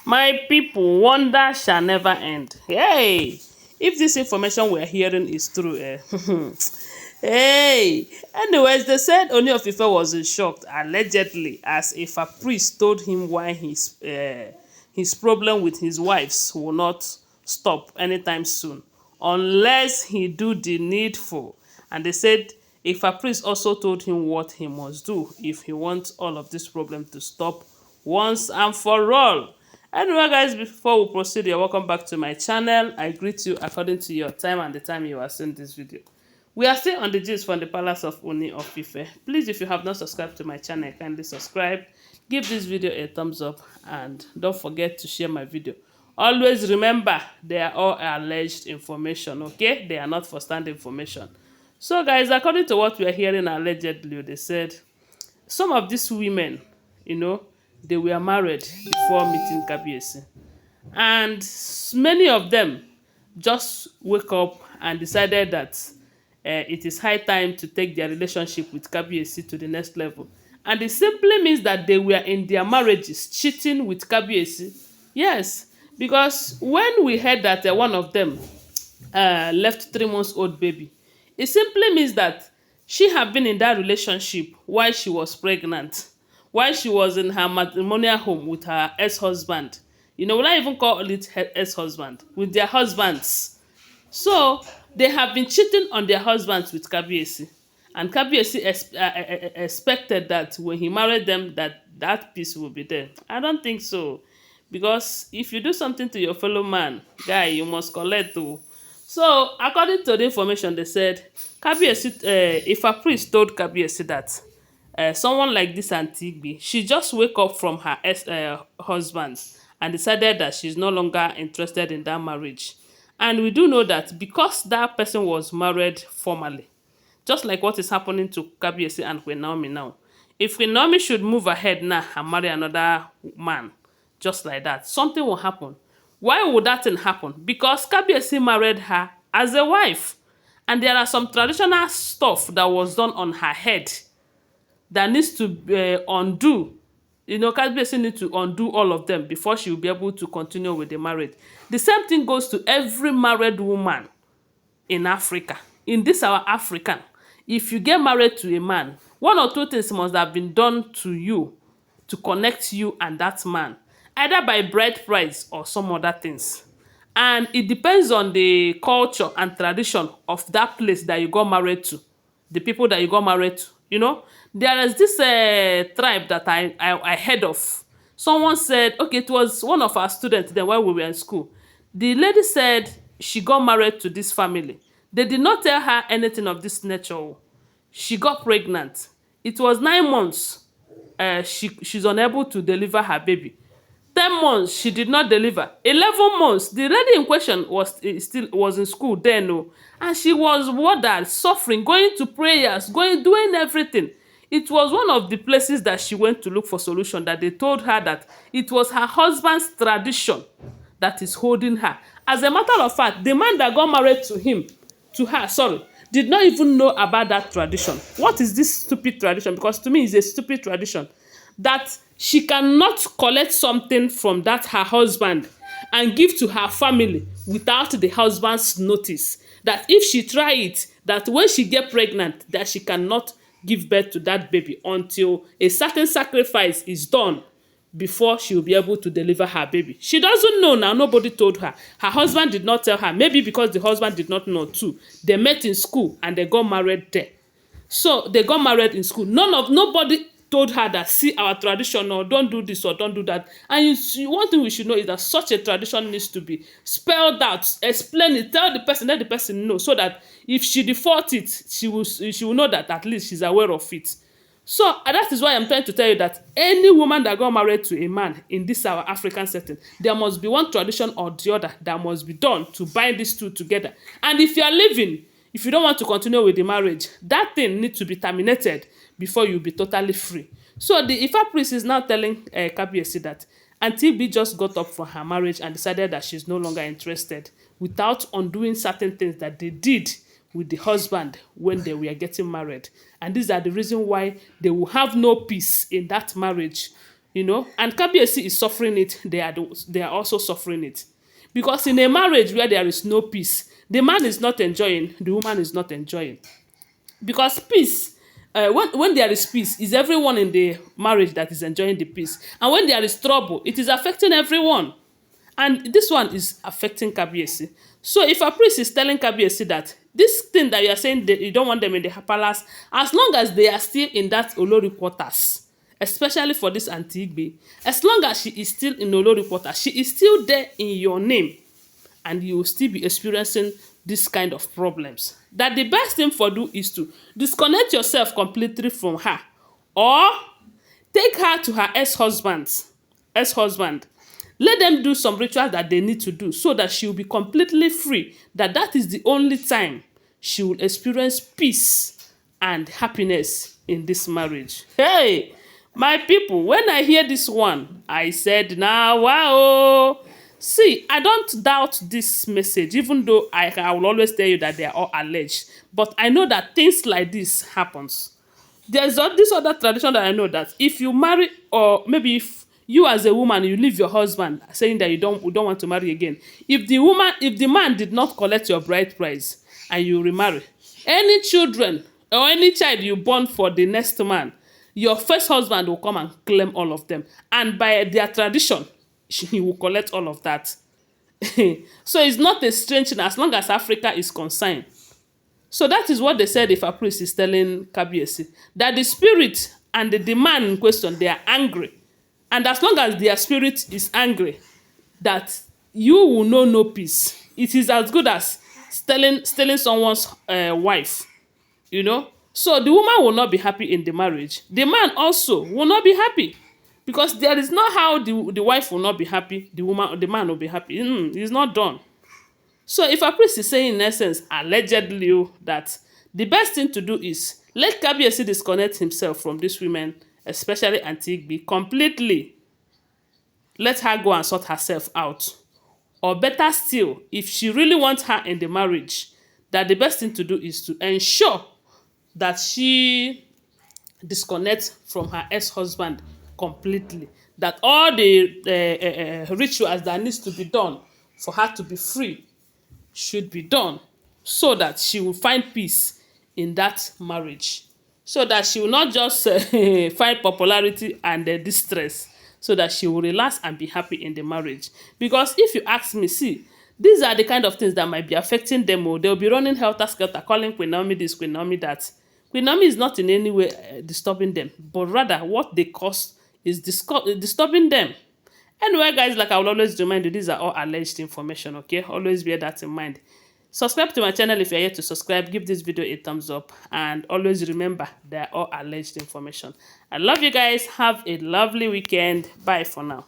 My people, wonder shall never end. Hey, if this information we're hearing is true, hey. Anyways, they said Ooni of Ife was shocked allegedly as if a priest told him why his problem with his wives will not stop anytime soon unless he do the needful. And they said if a priest also told him what he must do if he wants all of this problem to stop once and for all. Anyway, guys, before we proceed, you're welcome back to my channel. I greet you according to your time and the time you are seeing this video. We are still on the gist from the palace of Ooni of Ife. Please, if you have not subscribed to my channel, kindly subscribe, give this video a thumbs up, and don't forget to share my video. Always remember, they are all alleged information, okay? They are not first-hand information. So, guys, according to what we are hearing allegedly, they said some of these women, they were married before meeting Kabiyesi. And many of them just wake up and decided that it is high time to take their relationship with Kabiyesi to the next level. And it simply means that they were in their marriages cheating with Kabiyesi. Yes, because when we heard that one of them left 3 months old baby, it simply means that she had been in that relationship while she was pregnant, while she was in her matrimonial home with her ex-husband. Will I even call it her ex-husband? With their husbands. So, they have been cheating on their husbands with Kabiyesi. And Kabiyesi expected that when he married them, that peace will be there. I don't think so. Because if you do something to your fellow man, guy, you must collect too. So, according to the information, they said, Kabiyesi, if a priest told Kabiyesi that someone like this Auntie, she just wake up from her husband and decided that she's no longer interested in that marriage. And we do know that because that person was married formally, just like what is happening to Kabiyesi and Queen Naomi now. If Queen Naomi should move ahead now and marry another man, just like that, something will happen. Why would that thing happen? Because Kabiyesi married her as a wife. And there are some traditional stuff that was done on her head that needs to undo. Kabiyesi needs to undo all of them before she will be able to continue with the marriage. The same thing goes to every married woman in Africa. In this our African, if you get married to a man, 1 or 2 things must have been done to you to connect you and that man, either by bride price or some other things. And it depends on the culture and tradition of that place that you got married to, the people that you got married to. There is this tribe that I heard of. Someone said, okay, it was one of our students then when we were in school. The lady said she got married to this family. They did not tell her anything of this nature. She got pregnant. It was 9 months. She's unable to deliver her baby. 10 months, she did not deliver. 11 months, the lady in question was in school then, and she was warded, suffering, going to prayers, doing everything. It was one of the places that she went to look for solution that they told her that it was her husband's tradition that is holding her. As a matter of fact, the man that got married to her, did not even know about that tradition. What is this stupid tradition? Because to me, it's a stupid tradition that she cannot collect something from that her husband and give to her family without the husband's notice. That if she try it, that when she get pregnant, that she cannot give birth to that baby until a certain sacrifice is done before she will be able to deliver her baby. She doesn't know now. Nobody told her. Her husband did not tell her. Maybe because the husband did not know too. They met in school and they got married there. So they got married in school. Nobody told her that, see, our tradition, or don't do this or don't do that. And one thing we should know is that such a tradition needs to be spelled out, explain it, tell the person, let the person know, so that if she default it, she will know that at least she's aware of it. So that is why I'm trying to tell you that any woman that got married to a man in this our African setting, there must be one tradition or the other that must be done to bind these two together. And if you are leaving, if you don't want to continue with the marriage, that thing needs to be terminated before you be totally free. So the Ifa priest is now telling Kabiyesi that Auntie B just got up from her marriage and decided that she's no longer interested without undoing certain things that they did with the husband when they were getting married. And these are the reason why they will have no peace in that marriage, and Kabiyesi is suffering it. They are also suffering it. Because in a marriage where there is no peace, the man is not enjoying, the woman is not enjoying. Because peace, when there is peace, is everyone in the marriage that is enjoying the peace. And when there is trouble, it is affecting everyone. And this one is affecting Kabiyesi. So if a priest is telling Kabiyesi that this thing that you are saying, that you don't want them in the palace, as long as they are still in that Olori quarters, especially for this Aunty Igbe, as long as she is still in Olori quarters, she is still there in your name, and you will still be experiencing this kind of problems. That the best thing for you is to disconnect yourself completely from her, or take her to her ex-husband. Let them do some rituals that they need to do so that she will be completely free. That is the only time she will experience peace and happiness in this marriage. Hey, my people, when I hear this one, I said, now, wow. See, I don't doubt this message, even though I will always tell you that they are all alleged. But I know that things like this happens. There's this other tradition that I know, that if you marry, or maybe if you as a woman, you leave your husband saying that you don't want to marry again. If the man did not collect your bride price and you remarry, any children or any child you born for the next man, your first husband will come and claim all of them. And by their tradition, he will collect all of that. So it's not a strange thing as long as Africa is concerned. So that is what they said if a priest is telling Kabiyesi, that the spirit and the man in question, they are angry. And as long as their spirit is angry, that you will know no peace. It is as good as stealing someone's wife, So the woman will not be happy in the marriage. The man also will not be happy. Because there is not how the wife will not be happy, the man will be happy. It's not done. So if a priest is saying in essence, allegedly, that the best thing to do is let Kabiyesi disconnect himself from these women, especially Aunty Igbe, completely. Let her go and sort herself out. Or better still, if she really wants her in the marriage, that the best thing to do is to ensure that she disconnects from her ex-husband completely. That all the rituals that needs to be done for her to be free should be done, so that she will find peace in that marriage, so that she will not just find popularity and distress, so that she will relax and be happy in the marriage. Because if you ask me, see, these are the kind of things that might be affecting them. They'll be running helter-skelter, calling Queen Naomi this, Queen Naomi that. Queen Naomi is not in any way disturbing them, but rather what they cause is disturbing them. Anyway, guys, like I will always remind you, these are all alleged information, okay? Always bear that in mind. Subscribe to my channel if you're yet to subscribe. Give this video a thumbs up. And always remember, they are all alleged information. I love you guys. Have a lovely weekend. Bye for now.